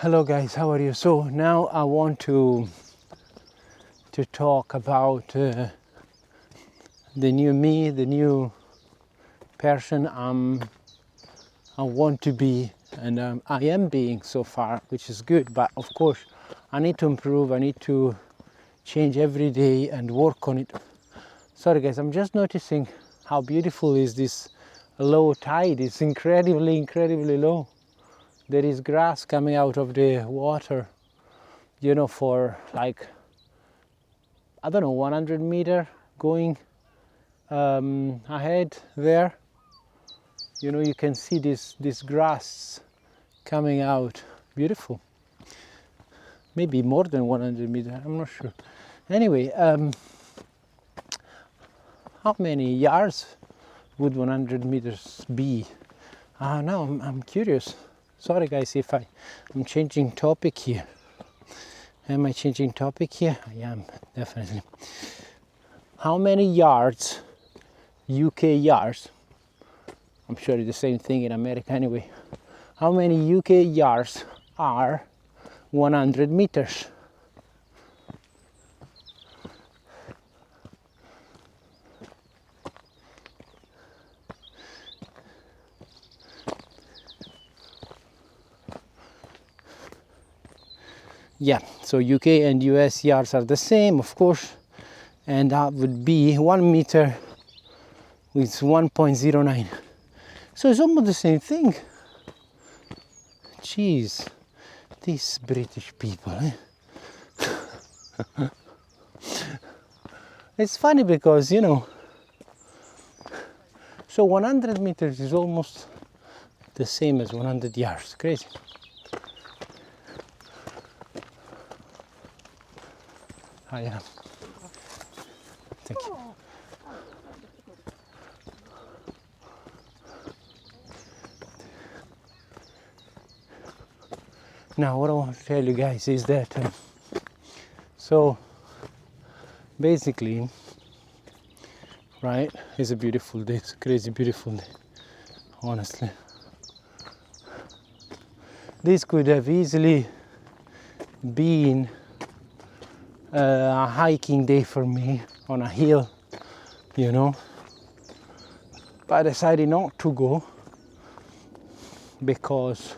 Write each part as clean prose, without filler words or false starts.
Hello guys, how are you? So now I want to talk about the new me, the new person I want to be, and I am being so far, which is good. But of course, I need to improve. I need to change every day and work on it. Sorry guys, I'm just noticing how beautiful is this low tide. It's incredibly low. There is grass coming out of the water, for like, I don't know, 100 meter going ahead there. You can see this grass coming out. Beautiful. Maybe more than 100 meter, I'm not sure. Anyway, how many yards would 100 meters be? Now I'm curious. Sorry guys if I'm changing topic here. Am I changing topic here? I am, definitely. How many yards, UK yards, I'm sure it's the same thing in America anyway. How many UK yards are 100 meters? Yeah, so UK and US yards are the same, of course, and that would be 1 meter with 1.09. So it's almost the same thing. Jeez, these British people, eh? It's funny because, so 100 meters is almost the same as 100 yards. Crazy. I am. Thank you. Now, what I want to tell you guys is that, so basically, right, it's a beautiful day. It's a crazy beautiful day, honestly. This could have easily been a hiking day for me on a hill, but I decided not to go because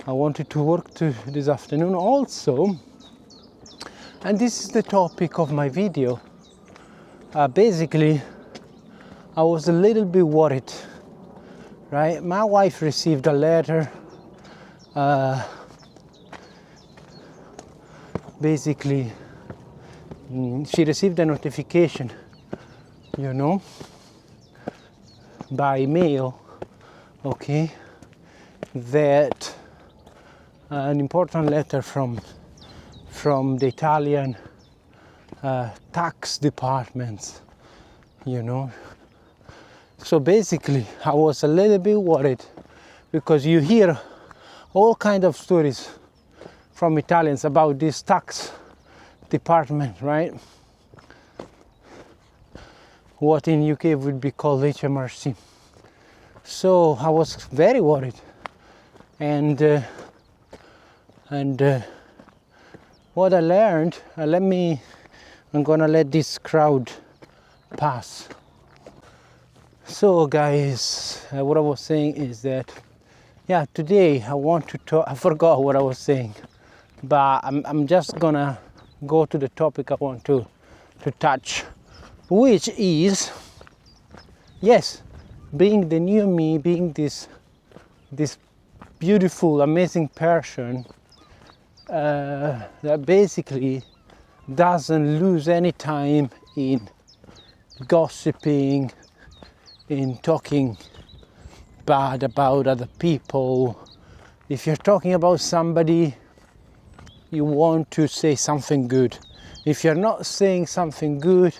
I wanted to work this afternoon also, and this is the topic of my video. Basically, I was a little bit worried, right? My wife received a letter, basically she received a notification, by mail, okay, that an important letter from the Italian tax departments, So basically, I was a little bit worried because you hear all kind of stories from Italians about this tax department, right? What in UK would be called HMRC. So I was very worried, and what I learned, I'm gonna let this crowd pass. So guys, what I was saying is that, yeah, today I want to talk, I forgot what I was saying, but I'm just gonna go to the topic I want to touch, which is, yes, being the new me, being this beautiful, amazing person that basically doesn't lose any time in gossiping, in talking bad about other people. If you're talking about somebody, you want to say something good. If you're not saying something good,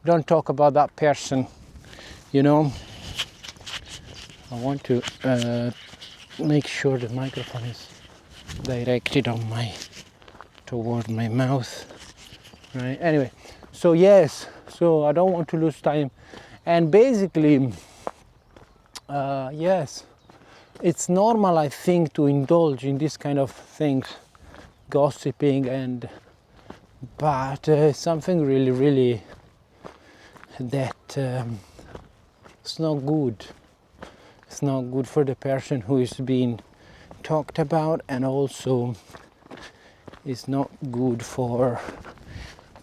don't talk about that person. I want to make sure the microphone is directed toward my mouth, right? Anyway, so yes, so I don't want to lose time, and basically, yes, it's normal, I think, to indulge in this kind of things, gossiping, but something really that it's not good. It's not good for the person who is being talked about, and also it's not good for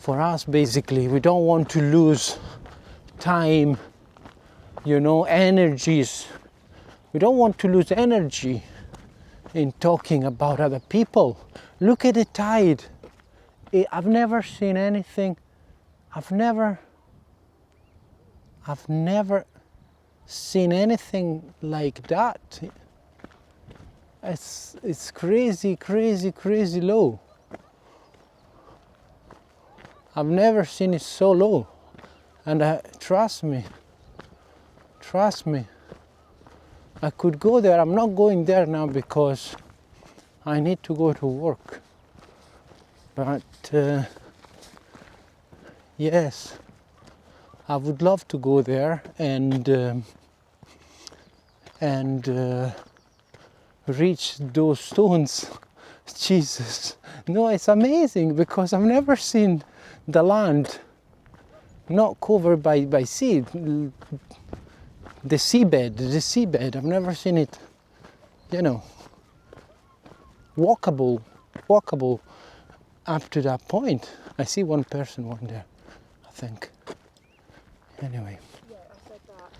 us. Basically, we don't want to lose time, energies. We don't want to lose energy in talking about other people. Look at the tide. I've never seen anything. I've never seen anything like that. It's crazy low. I've never seen it so low, and trust me, I could go there. I'm not going there now because I need to go to work, but yes, I would love to go there and reach those stones. Jesus, no, it's amazing because I've never seen the land not covered by sea. The seabed, I've never seen it, walkable up to that point. I see one person there, I think. Anyway. Yeah, I said that.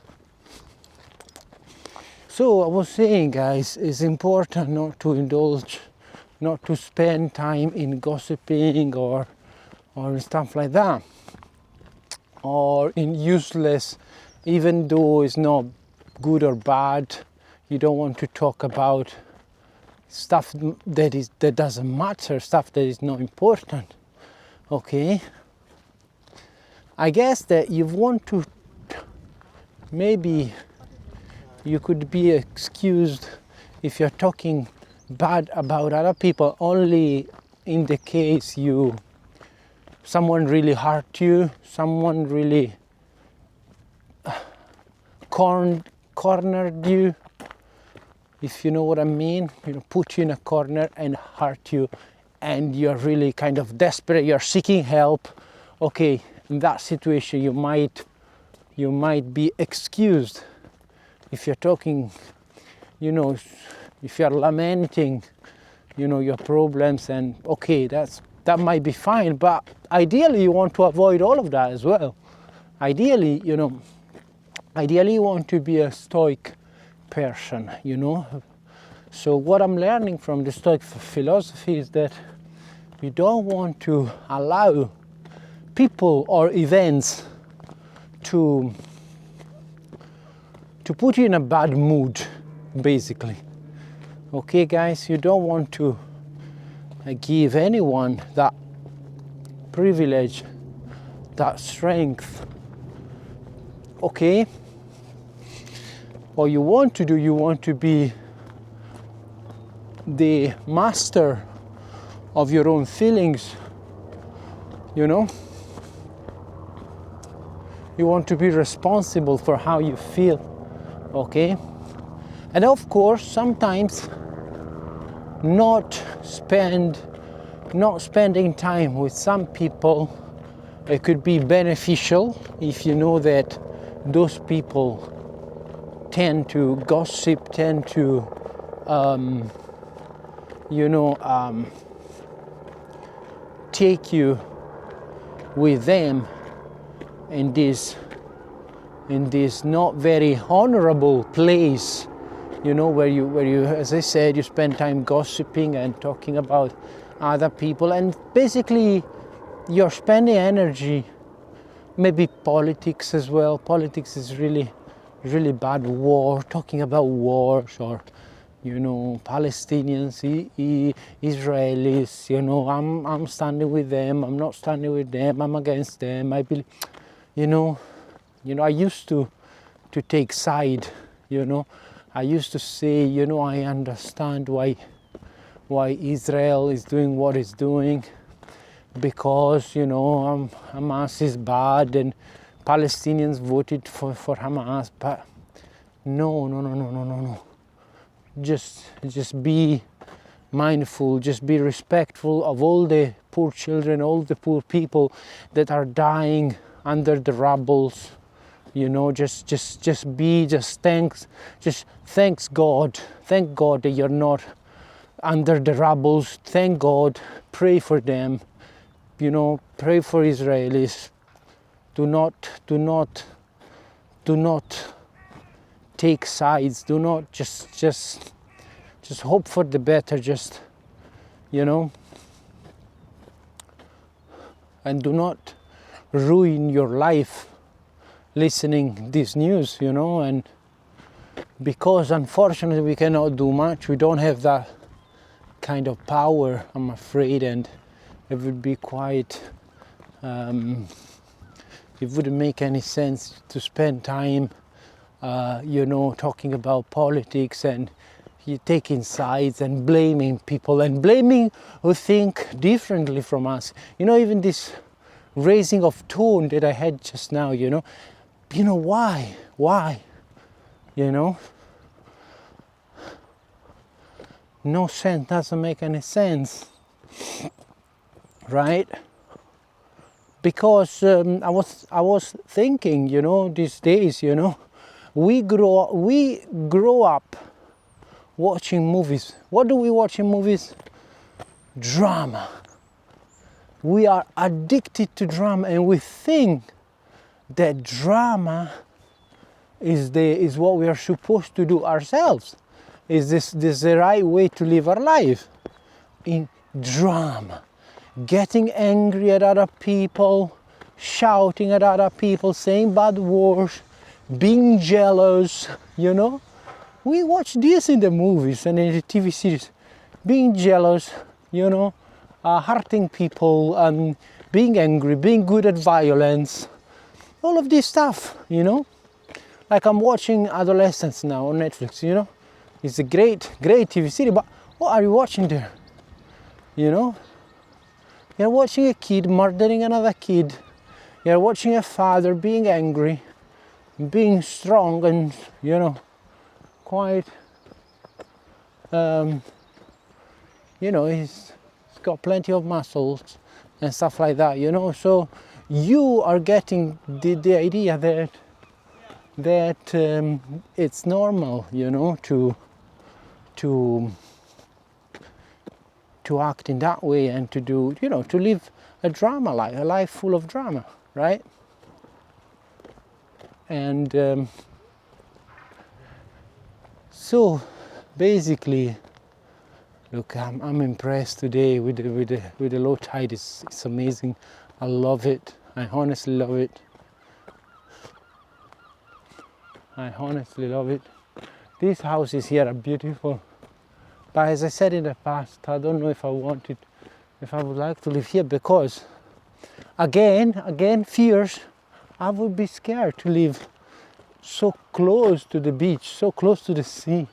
So I was saying, guys, it's important not to indulge, not to spend time in gossiping or stuff like that, or in useless, even though it's not good or bad. You don't want to talk about stuff that doesn't matter, stuff that is not important. Okay, I guess that you want to, maybe you could be excused if you're talking bad about other people only in the case someone really hurt you, someone really cornered you, if you know what I mean, put you in a corner and hurt you, and you're really kind of desperate, you're seeking help. Okay, in that situation you might be excused. If you're talking, if you're lamenting, your problems, and okay, that might be fine, but ideally you want to avoid all of that as well. Ideally you want to be a Stoic person, So what I'm learning from the Stoic philosophy is that you don't want to allow people or events to put you in a bad mood, basically. Okay, guys, you don't want to give anyone that privilege, that strength. Okay? What you want to do, you want to be the master of your own feelings, You want to be responsible for how you feel, okay? And of course, sometimes not spending time with some people, it could be beneficial if you know that those people tend to gossip, tend to take you with them in this not very honorable place, where you, as I said, you spend time gossiping and talking about other people, and basically you're spending energy, maybe politics as well. Politics is really bad. Talking about wars, or Palestinians, Israelis, I'm standing with them, I'm not standing with them, I'm against them, I believe, I used to take side, I used to say, I understand why Israel is doing what it's doing, because, Hamas is bad and Palestinians voted for Hamas, but no. just be mindful, just be respectful of all the poor children, all the poor people that are dying under the rubbles. Thanks God. Thank God that you're not under the rubbles. Thank God. Pray for them. Pray for Israelis. Do not take sides. Do not just hope for the better. And do not ruin your life listening this news, and because unfortunately we cannot do much. We don't have that kind of power, I'm afraid, and it would be quite it wouldn't make any sense to spend time talking about politics and taking sides and blaming people and blaming who think differently from us. Even this raising of tone that I had just now, why? No sense, doesn't make any sense, right? Because I was thinking, these days, we grow up watching movies. What do we watch in movies? Drama. We are addicted to drama, and we think that drama is what we are supposed to do ourselves. Is this the right way to live our life? In drama. Getting angry at other people, shouting at other people, saying bad words, being jealous, We watch this in the movies and in the TV series. Being jealous, hurting people, and being angry, being good at violence. All of this stuff, Like I'm watching Adolescence now on Netflix, It's a great TV series, but what are you watching there? You're watching a kid murdering another kid. You're watching a father being angry, being strong and, quite, he's got plenty of muscles and stuff like that, So you are getting the idea that it's normal, to act in that way and to do, to live a drama life, a life full of drama, right? And so basically, look, I'm impressed today with the low tide. It's amazing. I love it. I honestly love it. These houses here are beautiful. But as I said in the past, I don't know if I would like to live here, because again, fears. I would be scared to live so close to the beach, so close to the sea,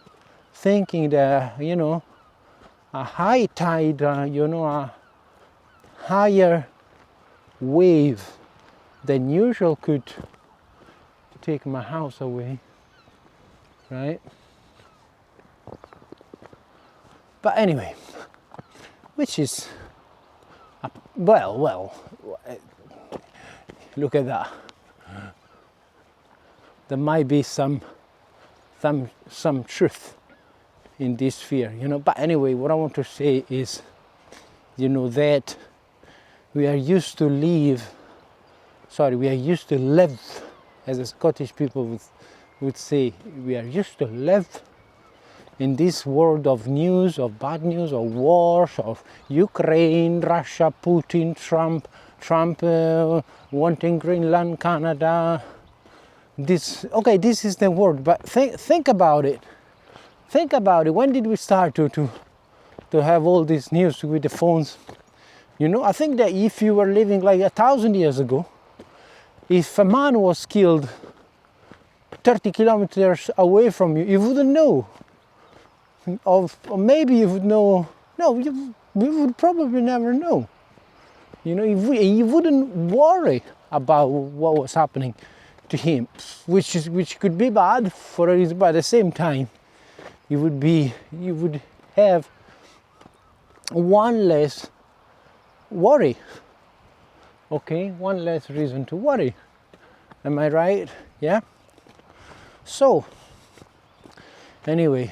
thinking that, a high tide, a higher wave than usual could take my house away, right? But anyway, which is, well, look at that. There might be some truth in this fear, But anyway, what I want to say is, that we are used to live, as the Scottish people would say, we are used to live in this world of news, of bad news, of wars, of Ukraine, Russia, Putin, Trump wanting Greenland, Canada. This is the world, but think about it. Think about it. When did we start to have all this news with the phones? I think that if you were living like 1,000 years ago, if a man was killed 30 kilometers away from you, you wouldn't know. Or maybe you would know. No, you would probably never know. You wouldn't worry about what was happening to him, which could be bad for a reason, but at the same time, you would have one less worry. Okay, one less reason to worry. Am I right? Yeah. So anyway,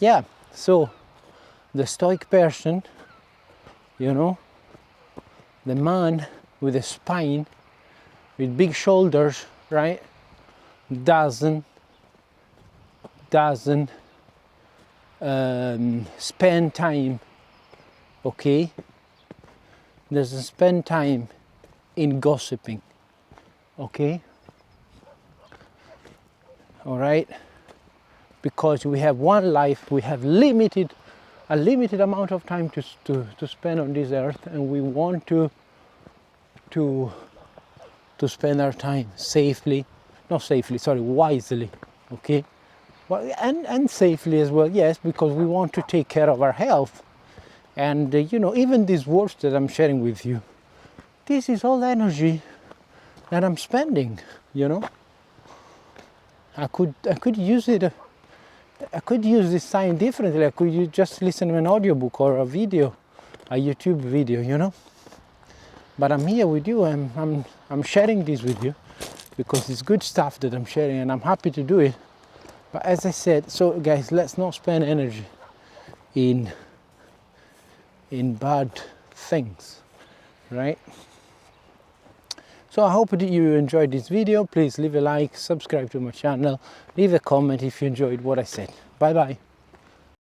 yeah, so the Stoic person, you know, the man with a spine, with big shoulders, right, doesn't spend time, okay, doesn't spend time in gossiping, okay, all right, because we have one life, we have a limited amount of time to spend on this earth, and we want to spend our time wisely, okay, well, and safely as well, yes, because we want to take care of our health. And you know, even these words that I'm sharing with you, this is all energy that I'm spending, you know. I could use it. I could use this time differently. I could just listen to an audiobook or a video, a YouTube video, you know. But I'm here with you. I'm sharing this with you because it's good stuff that I'm sharing, and I'm happy to do it. But as I said, so guys, let's not spend energy in bad things, right? So I hope that you enjoyed this video. Please leave a like, subscribe to my channel, leave a comment if you enjoyed what I said. Bye bye.